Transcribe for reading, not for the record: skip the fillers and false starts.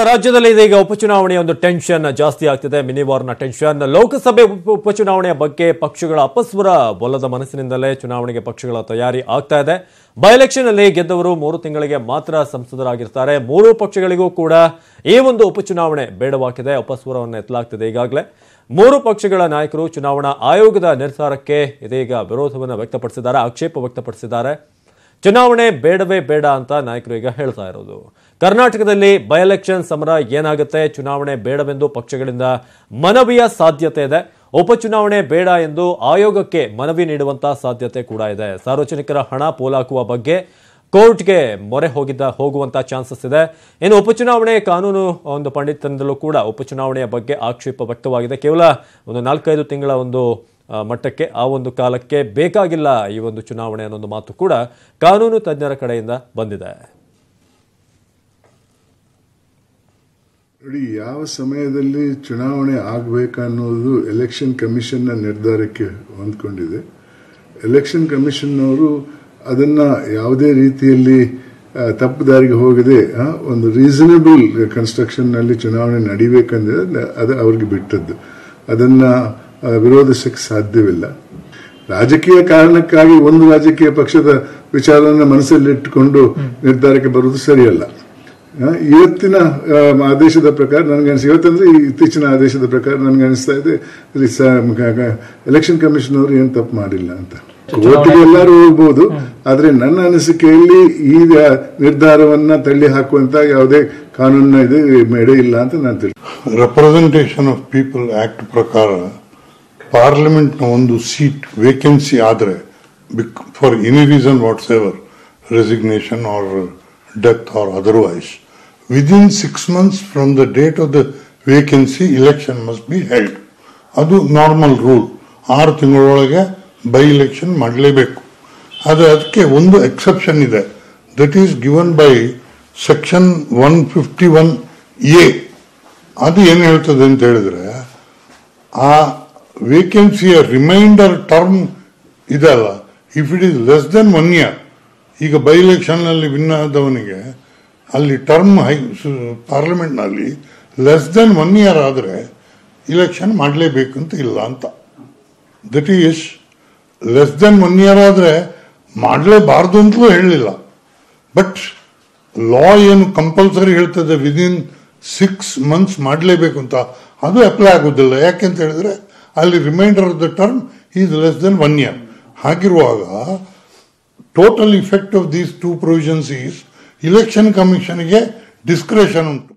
ರಾಜ್ಯದಲ್ಲಿ ಇದೀಗ ಉಪಚುನಾವಣೆಯ ಒಂದು ಟೆನ್ಷನ್ ಜಾಸ್ತಿ ಆಗ್ತಿದೆ. Mini ವಾರ್ನ tension. ಲೋಕಸಭೆ ಉಪಚುನಾವಣೆಯ ಬಗ್ಗೆ ಪಕ್ಷಗಳ ಅಪಸ್ವರ ಒಲ್ಲದ ಮನಸ್ಸಿನಿಂದಲೇ ಚುನಾವಣೆಗೆ ಪಕ್ಷಗಳ ತಯಾರಿ ಆಗ್ತಾ ಇದೆ. ಬೈ ಎಲೆಕ್ಷನ್ ಅಲ್ಲಿ ಗೆದ್ದವರು 3 ತಿಂಗಳಿಗೆ ಮಾತ್ರ ಸಂಸದರಾಗಿರ್ತಾರೆ. 3 ಪಕ್ಷಗಳಿಗೂ ಕೂಡ ಈ ಒಂದು ಉಪಚುನಾವಣೆ ಬೇಡವಾಗಿದೆ. ಅಪಸ್ವರವನ್ನು ಎತ್ತಲಾಗ್ತಿದೆ. ಈಗಾಗಲೇ 3 ಪಕ್ಷಗಳ ನಾಯಕರು ಚುನಾವಣಾ ಆಯೋಗದ ನಿರ್ಧಾರಕ್ಕೆ ಇದೀಗ ವಿರೋಧವನ್ನು ವ್ಯಕ್ತಪಡಿಸಿದ್ದಾರೆ, ಆಕ್ಷೇಪ ವ್ಯಕ್ತಪಡಿಸಿದ್ದಾರೆ. ಚುನಾವಣೆ ಬೇಡವೇ ಬೇಡ ಅಂತ ನಾಯಕರು ಈಗ ಹೇಳ್ತಾ ಇರೋದು. ಕರ್ನಾಟಕದಲ್ಲಿ ಬೈ ಎಲೆಕ್ಷನ್ ಸಮರ ಏನಾಗುತ್ತೆ, ಚುನಾವಣೆ ಬೇಡವೆಂದು ಪಕ್ಷಗಳಿಂದ ಮನವಿಯ ಸಾಧ್ಯತೆ ಇದೆ. ಉಪಚುನಾವಣೆ ಬೇಡ ಎಂದು ಆಯೋಗಕ್ಕೆ ಮನವಿ ನೀಡುವಂತಹ ಸಾಧ್ಯತೆ ಕೂಡ ಇದೆ. ಸಾರ್ವಜನಿಕರ ಹಣ ಪೋಲಾಕುವ ಬಗ್ಗೆ ಕೋರ್ಟ್ಗೆ ಮೊರೆ ಹೋಗುವಂತ ಚಾನ್ಸಸ್ ಇದೆ. ಇನ್ನು ಉಪಚುನಾವಣೆ ಕಾನೂನು ಒಂದು ಪಂಡಿತರಿಂದಲೂ ಕೂಡ ಉಪಚುನಾವಣೆಯ ಬಗ್ಗೆ ಆಕ್ಷೇಪ ವ್ಯಕ್ತವಾಗಿದೆ. ಕೇವಲ ಒಂದು 4-5 ತಿಂಗಳ ಒಂದು ಮಟ್ಟಕ್ಕೆ ಆ ಒಂದು ಕಾಲಕ್ಕೆ ಬೇಕಾಗಿಲ್ಲ ಈ ಒಂದು ಚುನಾವಣೆ ಅನ್ನೋ ಮಾತು ಕೂಡ ಕಾನೂನು ತಜ್ಞರ ಕಡೆಯಿಂದ ಬಂದಿದೆ. ನೋಡಿ, ಯಾವ ಸಮಯದಲ್ಲಿ ಚುನಾವಣೆ ಆಗಬೇಕನ್ನೋದು ಎಲೆಕ್ಷನ್ ಕಮಿಷನ್ನ ನಿರ್ಧಾರಕ್ಕೆ ಹೊಂದ್ಕೊಂಡಿದೆ. ಎಲೆಕ್ಷನ್ ಕಮಿಷನ್ನವರು ಅದನ್ನ ಯಾವುದೇ ರೀತಿಯಲ್ಲಿ ತಪ್ಪು ದಾರಿಗೆ ಹೋಗದೆ ಒಂದು ರೀಸನಬಲ್ ಕನ್ಸ್ಟ್ರಕ್ಷನ್ನಲ್ಲಿ ಚುನಾವಣೆ ನಡೀಬೇಕಂದ್ರೆ ಅದು ಅವ್ರಿಗೆ ಬಿಟ್ಟದ್ದು. ಅದನ್ನ ವಿರೋಧಿಸಕ್ಕೆ ಸಾಧ್ಯವಿಲ್ಲ. ರಾಜಕೀಯ ಕಾರಣಕ್ಕಾಗಿ ಒಂದು ರಾಜಕೀಯ ಪಕ್ಷದ ವಿಚಾರವನ್ನು ಮನಸ್ಸಲ್ಲಿಟ್ಟುಕೊಂಡು ನಿರ್ಧಾರಕ್ಕೆ ಬರುವುದು ಸರಿಯಲ್ಲ. ಇವತ್ತಿನ ಆದೇಶದ ಪ್ರಕಾರ ಇವತ್ತಂದ್ರೆ ಇತ್ತೀಚಿನ ಆದೇಶದ ಪ್ರಕಾರ ನನಗನ್ನಿಸ್ತಾ ಇದೆ ಎಲೆಕ್ಷನ್ ಕಮಿಷನ್ ಅವರು ಏನು ತಪ್ಪು ಮಾಡಿಲ್ಲ ಅಂತ. ಒಟ್ಟಿಗೆ ಎಲ್ಲರೂ ಹೋಗ್ಬೋದು, ಆದ್ರೆ ನನ್ನ ಅನಿಸಿಕೆಯಲ್ಲಿ ಈ ನಿರ್ಧಾರವನ್ನ ತಳ್ಳಿ ಹಾಕುವಂತ ಯಾವುದೇ ಕಾನೂನಿನ ಇದು ಎಡೆ ಇಲ್ಲ ಅಂತ ನಾನು ತಿಳಿಸಿ. ರೆಪ್ರೆಸೆಂಟೇಷನ್ ಆಫ್ ಪೀಪಲ್ ಆಕ್ಟ್ ಪ್ರಕಾರ ಪಾರ್ಲಿಮೆಂಟ್ ನ ಒಂದು ಸೀಟ್ ವೇಕೆನ್ಸಿ ಆದ್ರೆ for any reason whatsoever, resignation or death or otherwise, within 6 months from the date of the vacancy election must be held. ಅದು ನಾರ್ಮಲ್ ರೂಲ್. 6 ತಿಂಗಳೊಳಗೆ by election ಮಾಡಲೇಬೇಕು. ಅದಕ್ಕೆ ಒಂದು exception ಇದೆ, that is given by section 151A. ಅದು ಏನು ಹೇಳ್ತದೆ ಅಂತ ಹೇಳಿದ್ರೆ, ಆ ವೇಕೆನ್ಸಿಯ ರಿಮೈಂಡರ್ ಟರ್ಮ್ ಇದಲ್ಲ, if it is less than 1 year. ಈಗ ಬೈ ಎಲೆಕ್ಷನ್ ನಲ್ಲಿ ವಿನ್ ಆದವನಿಗೆ ಅಲ್ಲಿ ಟರ್ಮ್ ಪಾರ್ಲಿಮೆಂಟ್ ನಲ್ಲಿ ಲೆಸ್ ದೆನ್ 1 year ಆದ್ರೆ ಇಲೆಕ್ಷನ್ ಮಾಡಲೇಬೇಕು ಅಂತ ಇಲ್ಲ ಅಂತ. That is less than 1 year ಆದ್ರೆ ಮಾಡಲೇಬಾರ್ದು ಅಂತಲೂ ಹೇಳಲಿಲ್ಲ. ಬಟ್ ಲಾ ಏನು ಕಂಪಲ್ಸರಿ ಹೇಳ್ತದೆ ವಿದಿನ್ 6 months ಮಾಡಲೇಬೇಕು ಅಂತ, ಅದು ಅಪ್ಲೈ ಆಗೋದಿಲ್ಲ. ಯಾಕೆಂತ ಹೇಳಿದ್ರೆ ಅಲ್ಲಿ remainder of the term is less than 1 year. ಹಾಗಿರುವಾಗ total effect of these 2 provisions is election ಕಮಿಷನ್ಗೆ ಡಿಸ್ಕ್ರೆಷನ್ ಉಂಟು.